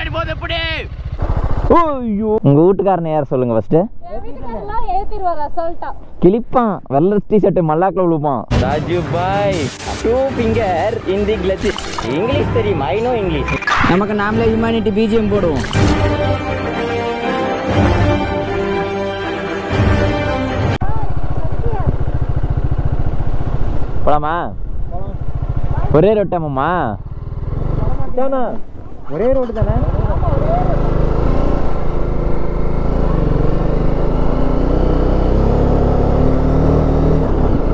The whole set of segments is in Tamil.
பின்னாடி போகுது எப்படி? ஐயோ உங்க வீட்டுக்காரனை யார் சொல்லுங்க ஃபர்ஸ்ட். கிளிப்பான் வெள்ளை டிஷர்ட் மல்லாக்கில் விழுப்பான். Raju bhai 2 finger in the clutch. English தெரியும், ஐ நோ இங்கிலீஷ். நமக்கு நாமளே ஹியூமனிட்டி பிஜிஎம் போடுவோம். போலாமா? ஒரே ரோட்டாமாம்மா? ஒரே ரோடு தானே?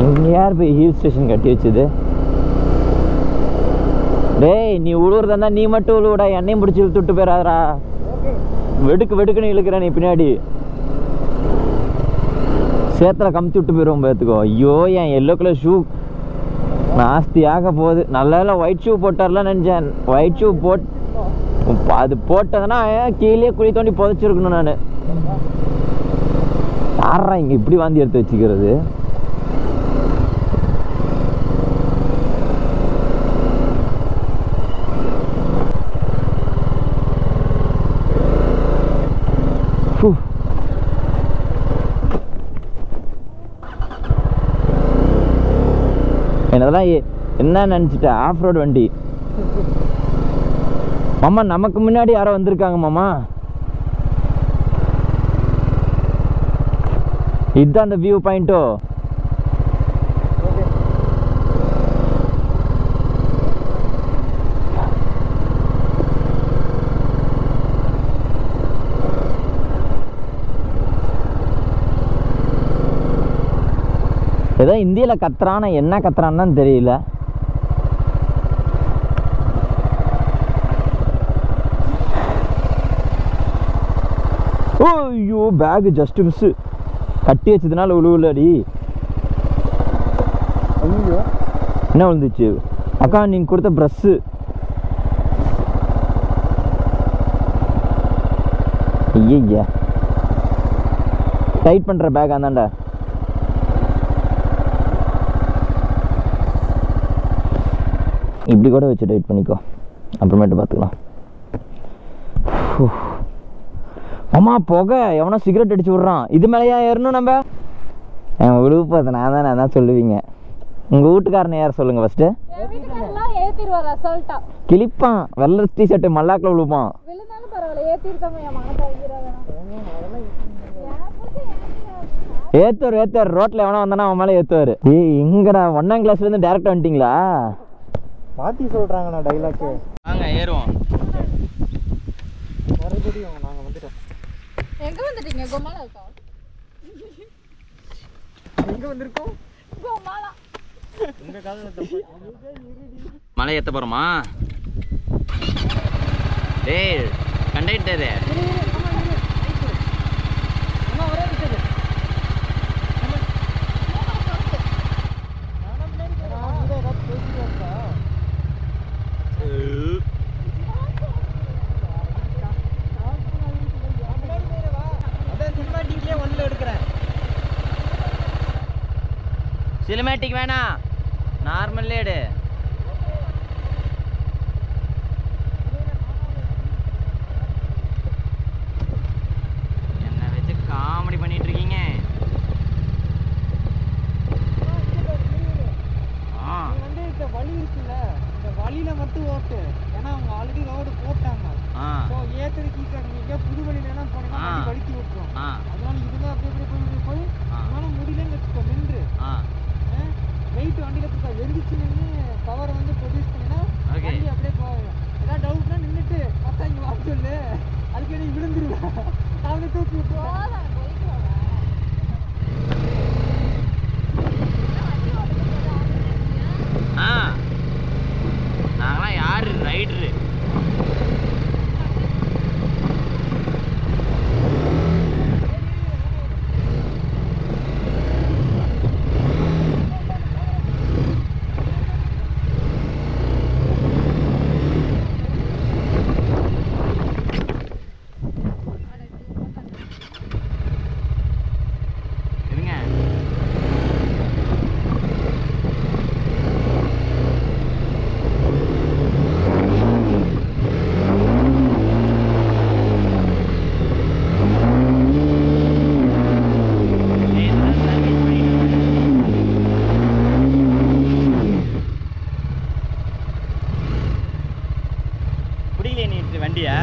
இங்கே யார் போய் ஹில் ஸ்டேஷன் கட்டி வச்சது? டேய் நீ உழுவுறதா இருந்தா நீ மட்டும் உழுவுடா, என்னையும் பிடிச்சி இழுத்துட்டு போயிடாதரா. வெடுக்குன்னு இழுக்கிற நீ பின்னாடி. சேத்துல கமுத்தி விட்டு போயிடுவோம் பார்த்துக்கோ. ஐயோ என் எல்லோ கலர் ஷூ நாஸ்தியாக போகுது. நல்லா ஒயிட் ஷூ போட்டார்லாம் நினச்சேன். ஒயிட் ஷூ அது போட்டதுன்னா கீழே குழி தோண்டி புதைச்சிருக்கணும். நான் யாரா இங்கே இப்படி வாந்தி எடுத்து வச்சுக்கிறது? என்னதெல்லாம் என்ன நினச்சிட்ட? ஆஃப் ரோடு வண்டி மாமா. நமக்கு முன்னாடி யாரோ வந்திருக்காங்க மாமா. இதுதான் அந்த வியூ பாயிண்டோ? ஏதோ இந்தியில் கத்துறான, என்ன கத்துறான்னு தெரியல. ஐயோ பேக் ஜஸ்ட் மிஸ். கட்டி வச்சதுனால உழுவுலடி. ஐயோ என்ன விழுந்துச்சு? அக்கா நீங்கள் கொடுத்த ப்ரஷ்ஷு. ஐயா டைட் பண்ணுற பேக் அந்தாண்டா. இப்படி கூட வச்சு டைட் பண்ணிக்கோ, அப்புறமேட்டு பார்த்துக்கலாம். அம்மா புகை, எவனோ சிகரெட் அடிச்சு விட்றான். இது மேலேயா ஏறணும் நம்ம? என் விழுப்பு நான் தான் சொல்லுவீங்க. உங்கள் வீட்டுக்காரனை யார் சொல்லுங்க ஃபர்ஸ்ட்டு. கிளிப்பான் வெள்ளை டிஷர்ட் மல்லாக்கில் விழுப்பான். ஏத்துவார் ரோட்டில் எவனா வந்தானா அவன் மேலே ஏற்றுவார். எங்கடா 1ஆம் கிளாஸ்லேருந்து டேரெக்டாக வந்துட்டிங்களா? மாற்றி சொல்கிறாங்கண்ணா டைலாக்கு. வாங்க ஏறுவோம். மறுபடியும் நாங்கள் வந்துட்டோம். எங்கே வந்துட்டீங்க? கோமாலா இருக்கா? எங்கே வந்திருக்கோம்? கோமாலா. உங்கள் காலத்தில் மலை ஏற்ற போகிறோமா? டேய் கண்டக்டரு சினிமேட்டிக் வேணாம், நார்மல்லே எடு. என்ன வச்சு காமெடி பண்ணிட்டு இருக்கீங்க? வழி இருக்குல்ல, இந்த வழியில மட்டும் ஓட்டு. ஏன்னா அவங்க ஆல்ரெடி ரோடு போட்டாங்க. ஏத்துறதுக்கு ஈஸியாக புது வழியிலாம் போனீங்கன்னா வலிக்கு விட்டுரும். அதனால இதுல அப்படியே போய் அதனால முடியலன்னு வச்சுக்கோ, நின்று வெயிட் வண்டியில் கொடுத்தா எரிச்சு நின்று பவரை வந்து ப்ரொடியூஸ் பண்ணினா வண்டி அப்படியே போகும். ஏதாவது டவுட்னா நின்றுட்டு பார்த்தா இங்கே வர சொல்லு, அதுக்கு நீ விழுந்துருவேன். அவங்க தூக்கி விட்டுருவோம். நாங்களாம் யாரு ரைடரு? நிறுத்திக்கலையே நீ வண்டியை.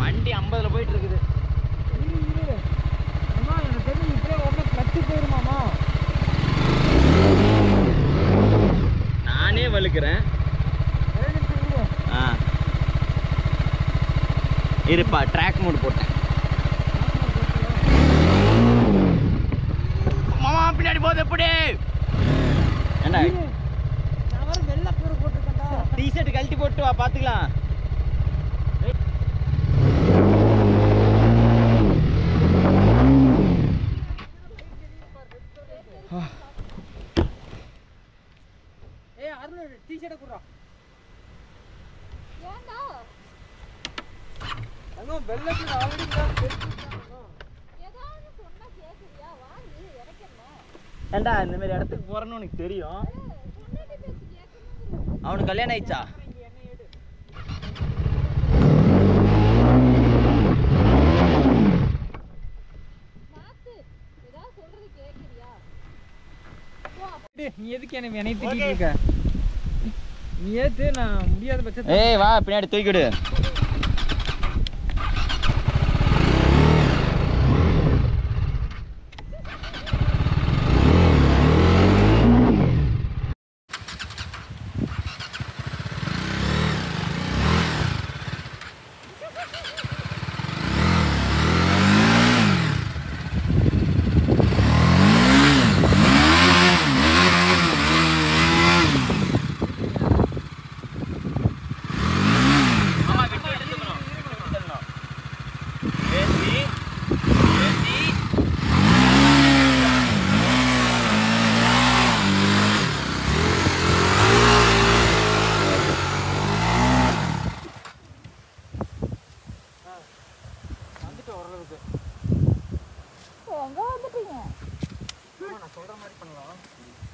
வண்டி 50ல் போயிட்டு இருக்குது. எனக்கு தெரிஞ்சு இப்படியே உடனே கிளச்சு போயிருமாமா. நானே வலுக்கிறேன். இருப்பா, ட்ராக் மோட் போட்டேன். மாமா பின்னாடி போகுது எப்படி? என்ன நான் வர வெள்ளை பேர் போட்டிருக்கேன்டா. டிஷர்ட் கழட்டி போட்டு வா, பார்த்துக்கலாம். அருண் டிஷர்ட்டை குடுறா. ஏன்டா அங்க வெள்ளை பேர் ஆல்ரெடி ஏதாவது சொன்னா கேக்குறியா? வாங்கி இறக்கணும். ஏண்டா இந்த மாதிரி இடத்துக்கு போறேன்னு உனக்கு தெரியும். அவனுக்கு கல்யாணம் ஆயிடுச்சா? நீ எதுக்கு என்னை திட்டிட்டு இருக்க? நீ ஏத்து, நான் முடியாத பட்சத்துல. ஏய் வா, பின்னாடி தூக்கிடு.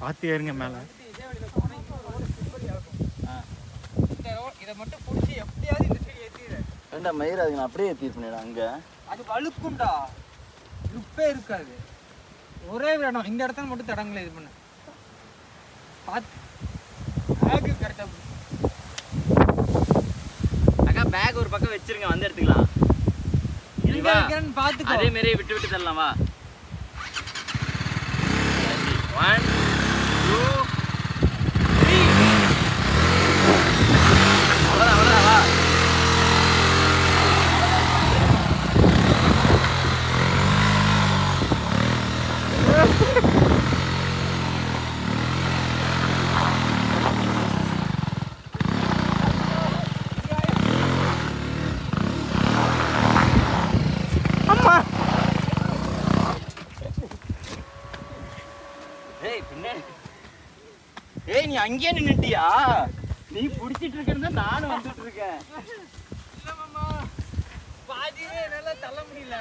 பார்த்து ஏறுங்க மேலே. இதை மட்டும் பிடிச்சி எப்படியாவது இந்த சைடு ஏற்றிடு. ஏண்டா மயிர், அதுக்கு நான் அப்படியே ஏற்றி பண்ணிடா. அங்கே அது வழுக்கும்டா, லுப்பே இருக்காது. ஒரே இடம், இந்த இடத்துல மட்டும் தடங்களை இது பண்ண பார்த்து. பேக்கு கரெக்டாக அக்கா, பேக் ஒரு பக்கம் வச்சிருங்க, வந்து எடுத்துக்கலாம். பார்த்துக்கோ. அதே மாரி விட்டு விட்டு தரலாம். வா, 1 2 3. அவ்வளோதான் வா. அம்மா, ஏய் நீ அங்கேயே நின்னுட்டியா? நீ புடிச்சிட்டு இருக்கிறது நானும் வந்துட்டு இருக்கேன். இல்ல மாமா, பாதியே என்னால தள்ள முடியல.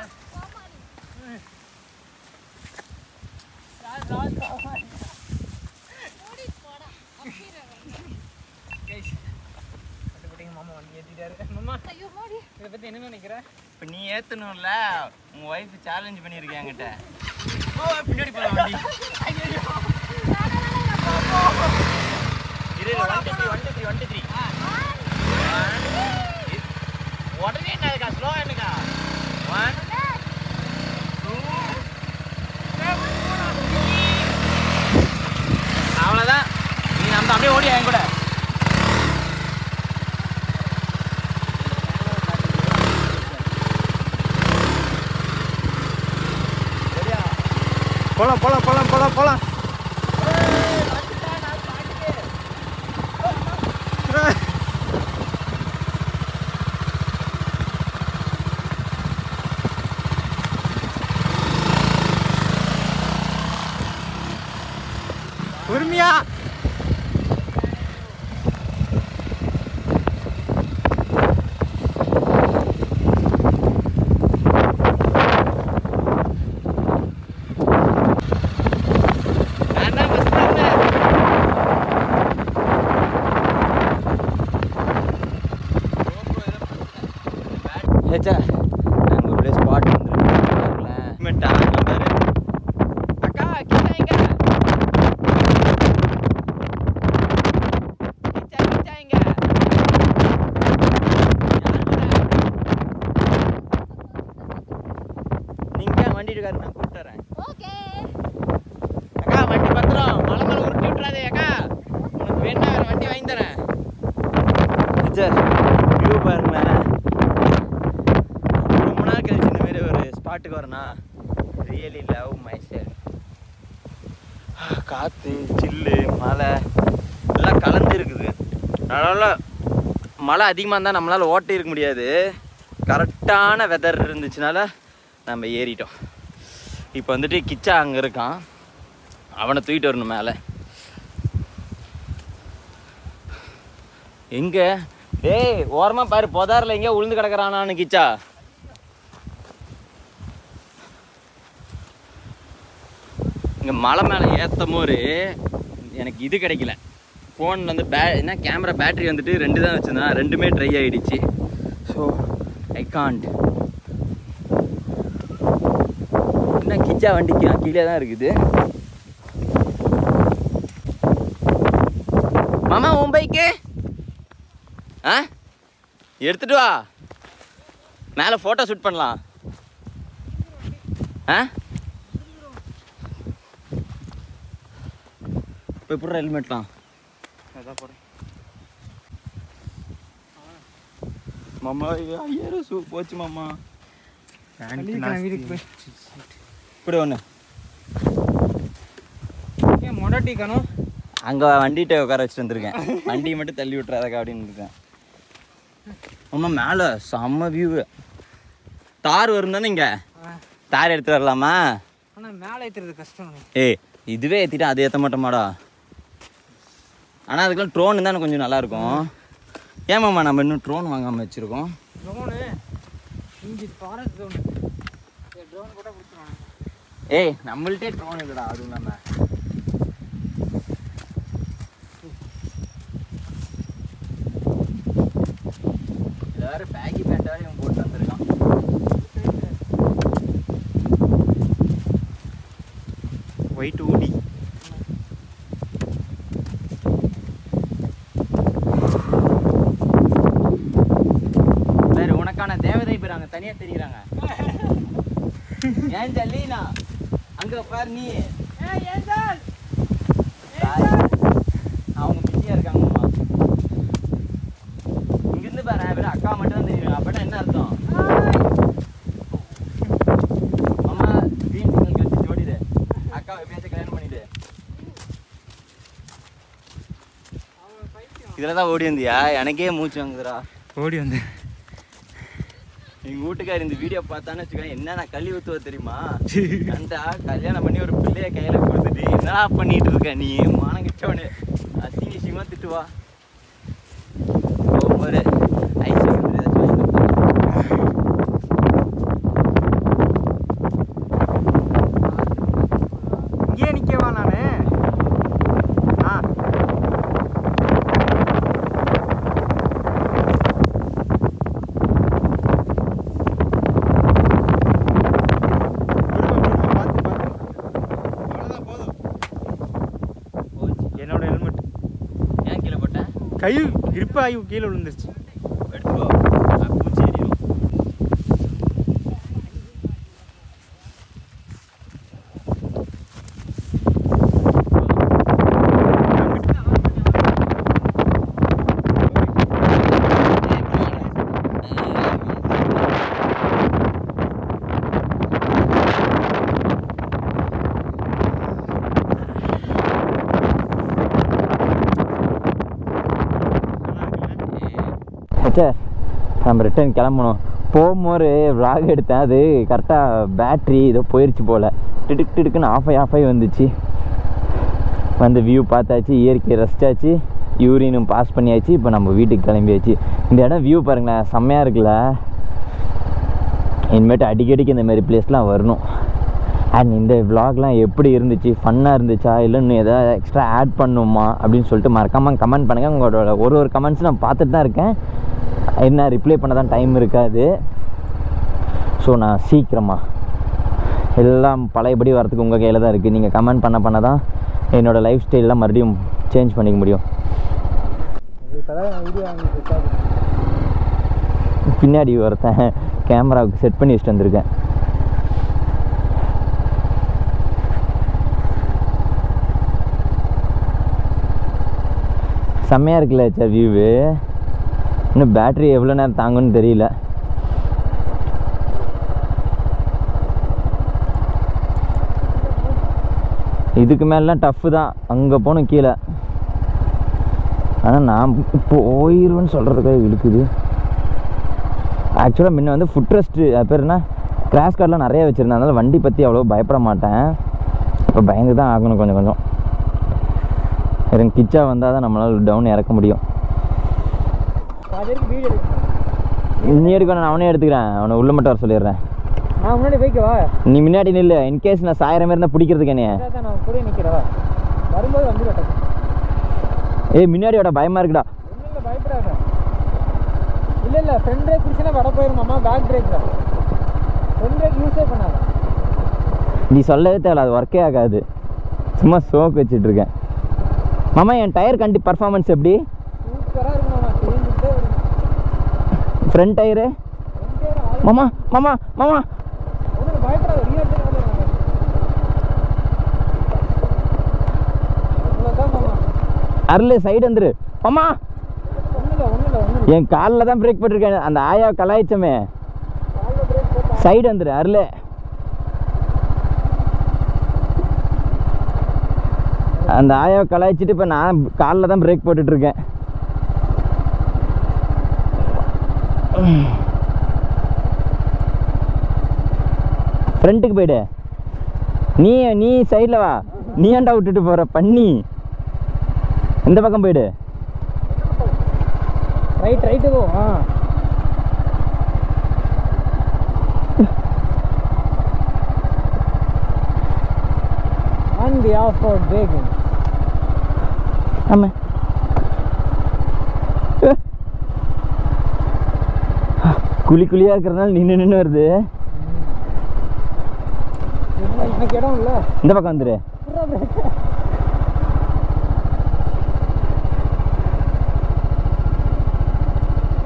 மாமா வண்டி ஏத்திட்டாரு. மாமா இதை பத்தி என்ன நினைக்கிற? இப்ப நீ ஏத்தணும்ல, உங்க வைஃப் சேலஞ்ச் பண்ணிருக்கேன் என்கிட்ட. பின்னாடி போற வண்டி. இரு, 1 2 3 உடனே என்னக்கா, ஸ்லோ என்னக்கா? 1 2 அவ்வளோதான். நீ நம்ம அப்படியே ஓடி என் கூட. போலாம் போலாம் போலாம் போலாம் போலாம். உரிமையா நாங்கள் ஒரு ஸ்பாட் வந்துருக்கோம். அக்கா கீழே எங்க கீழே எங்க உட்காரு நான் கூப்பிட்டு வரேன். ஓகே அக்கா வண்டி பத்திரம் மலை மேலே உருட்டி விட்டுறாதே அக்கா. உனக்கு வேணா வேறு வண்டி வாங்கி தரேன். சார் வியூ பாருங்க. ரொம்ப நாள் கழிச்சு இந்த மாதிரி ஒரு ஸ்பாட்டுக்கு வரேன்னா ரியலி லவ் மை செல்ஃப். காற்று சில்லு மழை எல்லாம் கலந்து இருக்குது. அதனால் மழை அதிகமாக இருந்தால் நம்மளால் ஓட்டி இருக்க முடியாது. கரெக்டான வெதர் இருந்துச்சுனால நம்ம ஏறிட்டோம். இப்போ வந்துட்டு கிச்சா அங்கே இருக்கான், அவனை தூக்கிட்டு வரணும் மேலே. எங்கே டேய் ஓரமாக பாரு, புதாரில் எங்கேயோ உளுந்து கிடக்குறானான்னு கிச்சா. இங்கே மலை மேலே ஏற்றும் போது எனக்கு இது கிடைக்கல. ஃபோன் வந்து என்ன கேமரா பேட்ரி வந்துட்டு 2 தான் வச்சுருந்தேன், 2மே ட்ரை ஆகிடுச்சு. So I can't. என்ன கிச்சா வண்டிக்கு கீழே தான் இருக்குது. மாமா உன் பைக்கு எடுத்துட்டு வா, மேலே ஃபோட்டோ ஷூட் பண்ணலாம். இப்போ எப்படி ஹெல்மெட்லாம் அதான் போகிறேன். மாமா 5000 போச்சு மாமா. வீட்டுக்கு போய் இப்படி ஒன்று ஏன் மொடாட்டி காணும். அங்கே வண்டிகிட்ட உட்கார வச்சுட்டு வந்திருக்கேன். வண்டியை மட்டும் தள்ளி விட்டுறாதக்கா அப்படின்னு இருக்கேன். அம்மா மேலே செம்ம வியூ. தார் வரும் தானே இங்கே, தார் எடுத்து வரலாமா? ஆனால் மேலே ஏற்றுறது கஷ்டம். ஏய் இதுவே ஏற்றிட்டா அது ஏற்ற மாட்டோமாடா. ஆனால் அதுக்கெல்லாம் ட்ரோன் தானே கொஞ்சம் நல்லாயிருக்கும். ஏமாம்மா நம்ம இன்னும் ட்ரோன் வாங்காமல் வச்சுருக்கோம். ட்ரோனு இங்கே ஃபாரஸ்ட் ட்ரோனு ட்ரோன் கூட கொடுத்துருவாங்க. ஏய் நம்மள்ட்டே ட்ரோன் இல்லைடா, அதுவும் இல்லாமல் எல்லாரும் பேக்கி பேண்ட் வேறு இவன் போட்டு வந்திருக்கான். ஒயிட் ஊடி வேறு உனக்கான தேவதை பேர் அங்கே தனியாக தெரியுறாங்க. ஏன் ஜல்லீனா அங்கே பாரு நீ. அவங்க பிஸியாக இருக்காங்கம்மா. இங்கிருந்து பாரு வேறு அக்கா மட்டும் தான் தெரியும். அப்படின்னா என்ன அர்த்தம்? அம்மா க்ரீன் சிக்னல் வச்சு ஓடிடு, அக்காவை எப்படியாச்சும் கல்யாணம் பண்ணிடு. இதில் தான் ஓடி வந்தியா? எனக்கே மூச்சு வாங்குதுடா. ஓடி வந்து எங்கள் வீட்டுக்கார் இந்த வீடியோ பார்த்தான்னு வச்சுக்கோங்க, என்னென்ன கழுவி ஊற்றுவ தெரியுமா? கண்டா கல்யாணம் பண்ணி ஒரு பிள்ளைய கையில் கொடுத்துட்டு என்னடா பண்ணிட்டு இருக்க நீ மானம் கிட்டவனு அசிங்கசியமாக திட்டுவா. ஒவ்வொரு ஐஸ் ஏதாச்சும் வாங்கி கொடுத்தா. இங்கே நிற்கவா நான்? என்னோட ஹெல்மெட் ஏன் கீழே போட்டேன்? கை கிரிப் ஆகி கீழே விழுந்துருச்சு. எடுத்துக்கோ, பூச்சி எரியும். நம்ம ரிட்டர்ன் கிளம்பணும். போகும்போது விளாக் எடுத்தேன், அது கரெக்டாக பேட்ரி ஏதோ போயிடுச்சு போல். டிடுக்குன்னு ஆஃப் ஆகி வந்துச்சு. வந்து வியூ பார்த்தாச்சு, இயற்கை ரசித்தாச்சு, யூரினும் பாஸ் பண்ணியாச்சு. இப்போ நம்ம வீட்டுக்கு கிளம்பியாச்சு. இந்த இடம் வியூ பாருங்களேன், செம்மையாக இருக்குல்ல. இனிமேட்டு அடிக்கடிக்கு இந்த மாதிரி பிளேஸ்லாம் வரணும். அண்ட் இந்த விளாக்லாம் எப்படி இருந்துச்சு, ஃபன்னாக இருந்துச்சா, இல்லை இன்னும் எதாவது எக்ஸ்ட்ரா ஆட் பண்ணுமா அப்படின்னு சொல்லிட்டு மறக்காமல் கமெண்ட் பண்ணுங்கள். உங்களோட ஒரு கமெண்ட்ஸ் நான் பார்த்துட்டு தான் இருக்கேன். என்ன ரிப்ளை பண்ண தான் டைம் இருக்காது. ஸோ நான் சீக்கிரமாக எல்லாம் பழையபடி வரதுக்கு உங்கள் கையில் தான் இருக்குது. நீங்கள் கமெண்ட் பண்ண தான் என்னோடய லைஃப் ஸ்டைல்லாம் மறுபடியும் சேஞ்ச் பண்ணிக்க முடியும். பின்னாடி ஒருத்தன் கேமராவுக்கு செட் பண்ணி வச்சுட்டு வந்திருக்கேன். செம்மையாக இருக்குல்ல சார் வியூவு. இன்னும் பேட்ரி எவ்வளோ நேரம் தாங்குன்னு தெரியல. இதுக்கு மேலாம் டஃப்பு தான், அங்கே போகணும் கீழே. ஆனால் நான் போயிடுவேன்னு சொல்கிறதுக்காக இழுக்குது. ஆக்சுவலாக முன்ன வந்து ஃபுட் ரெஸ்ட்டு அது பேர் என்ன கிராஷ் கார்டெலாம் நிறைய வச்சுருந்தேன். அதனால் வண்டி பற்றி அவ்வளோ பயப்பட மாட்டேன். இப்போ பயந்து தான் ஆகணும் கொஞ்சம் கொஞ்சம். எனக்கு கிச்சா வந்தால் தான் நம்மளால் டவுன் இறக்க முடியும். நீ எடுக்கணும், நான் அவனே எடுத்துக்கிறேன். அவனை உள்ளே மட்டும் வர சொல்லிடுறேன். நான் முன்னாடி வைக்கவா? நீ முன்னாடி நில்லு. இன்கேஸ் நான் சாயிற மாதிரி இருந்தால் பிடிக்கிறதுக்கு என்னைய. நான் கூட நிற்கிறவா வரும்போது வந்து ஏய் முன்னாடியோட பயமாக இருக்குடா. ஒன்றும் இல்லை, பயப்படாத. இல்லை இல்லை, ஃப்ரண்ட் பிரேக் பிடிச்சினா வட போயிருமாம்மா. பேக் பிரேக் தான், ஃப்ரண்ட் பிரேக் யூஸே பண்ணாத. நீ சொல்லவே தேவை, அது ஒர்க்கே ஆகாது. சும்மா சோக்கு வச்சுட்டு இருக்கேன். மாமா என் டயர் கண்டி பர்ஃபார்மன்ஸ் எப்படி? சூப்பராக இருக்கும் மாமா. தெரிஞ்சுக்கிட்டே வரும். ஃப்ரண்ட் டயரு மாமா மாமா மாமா ஒன்றும் பயப்படாத. இவ்வளோதான் மாமா. அருள் சைடு வந்துரு மாமா. ஒன்றும் இல்லை ஒன்றும் இல்லை ஒன்றும் இல்லை. என் காலில் தான் பிரேக் போட்டிருக்கேன். அந்த ஆயா கலாய்ச்சமே. காலில் பிரேக் போட்டா சைடு வந்துரு அருள். அந்த ஆயாவை கலாய்ச்சிட்டு இப்போ நான் காலில் தான் பிரேக் போட்டுட்ருக்கேன். ஃப்ரண்ட்டுக்கு போயிடு. நீ சைடில் வா. நீ ஏன்டா விட்டுட்டு போகிற பண்ணி? இந்த பக்கம் போயிடு. ரைட்டு போ. And the off-road braking. ஆமாம். குழியாக இருக்கிறதுனால நின்று வருது. எனக்கு இடம் இல்லை. இந்த பக்கம் வந்துரு.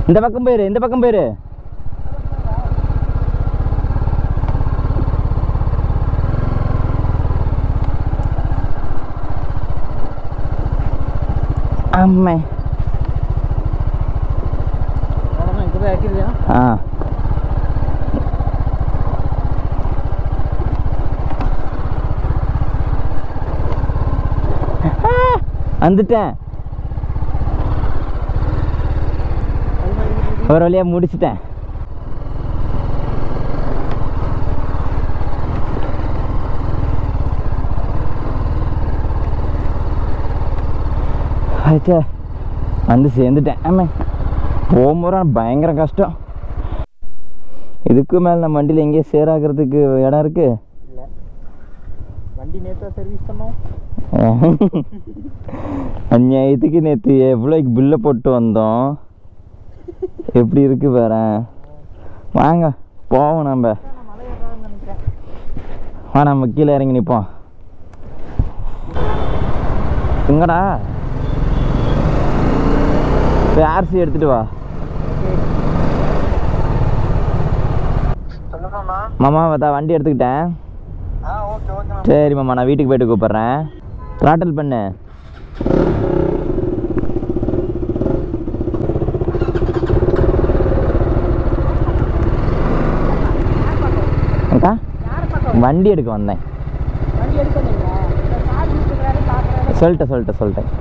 இந்த பக்கம் போயிரு. இந்த பக்கம் போயிரு. அம்மே ஆ வந்துட்டேன். ஒரு வழியாக முடிச்சிட்டேன். ஆச்சா வந்து சேர்ந்துட்டேன். ஆமாம் போகும்போது பயங்கர கஷ்டம். இதுக்கு மேலே நம்ம வண்டியில் எங்கேயும் சேராகிறதுக்கு இடம் இருக்கு. இல்லை, வண்டி நேற்று சர்வீஸ் பண்ணோம். அந்நியாயத்துக்கு நேற்று எவ்வளோக்கு பில்லை போட்டு வந்தோம். எப்படி இருக்கு வேற. வாங்க போவோம். நம்ம வா, நம்ம கீழே இறங்கி நிற்போம். எங்கடா போய் ஆர்சி எடுத்துட்டு வா. மாமா பார்த்தா வண்டி எடுத்துக்கிட்டேன். சரி மாமா, நான் வீட்டுக்கு போயிட்டு கூப்பிட்றேன். த்ராட்டில் பண்ணு. அக்கா வண்டி எடுக்க வந்தேன். வண்டி எடுக்க வந்தீங்களா? சொல்லிட்டேன்